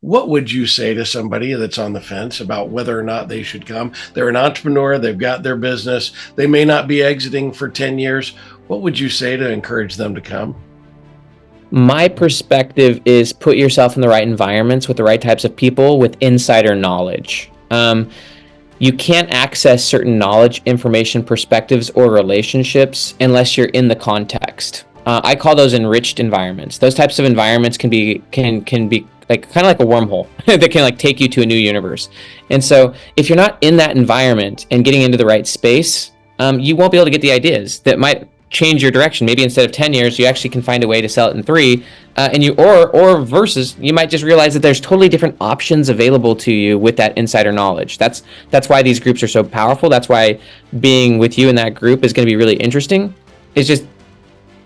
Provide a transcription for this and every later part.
What would you say to somebody that's on the fence about whether or not they should come? They're an entrepreneur, they've got their business, they may not be exiting for 10 years. What would you say to encourage them to come? My perspective is put yourself in the right environments with the right types of people with insider knowledge. You can't access certain knowledge, information, perspectives, or relationships unless you're in the context. I call those enriched environments. Those types of environments can be like kind of like a wormhole that can like take you to a new universe. And so if you're not in that environment and getting into the right space, you won't be able to get the ideas that might change your direction. Maybe instead of 10 years, you actually can find a way to sell it in 3. Or versus, you might just realize that there's totally different options available to you with that insider knowledge. That's why these groups are so powerful. That's why being with you in that group is going to be really interesting. It's just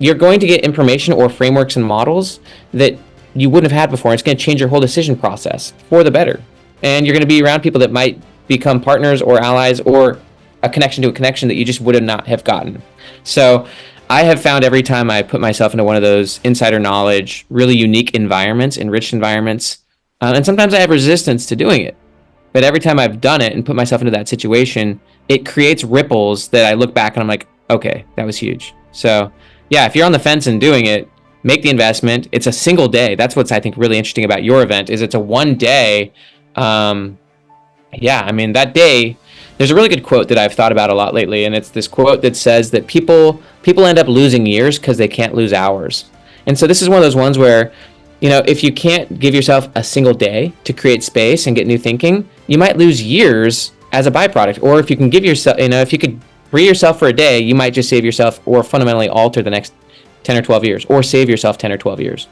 you're going to get information or frameworks and models that you wouldn't have had before. It's going to change your whole decision process for the better. And you're going to be around people that might become partners or allies or a connection to a connection that you just would have not have gotten. So I have found every time I put myself into one of those insider knowledge, really unique environments, enriched environments, and sometimes I have resistance to doing it. But every time I've done it and put myself into that situation, it creates ripples that I look back and I'm like, okay, that was huge. So yeah, if you're on the fence and doing it, make the investment. It's a single day. That's what's, I think, really interesting about your event is it's a one day. Yeah, I mean, that day, there's a really good quote that I've thought about a lot lately, and it's this quote that says that people end up losing years because they can't lose hours. And so this is one of those ones where, if you can't give yourself a single day to create space and get new thinking, you might lose years as a byproduct. Or if you can give yourself, if you could free yourself for a day, you might just save yourself or fundamentally alter the next 10 or 12 years, or save yourself 10 or 12 years.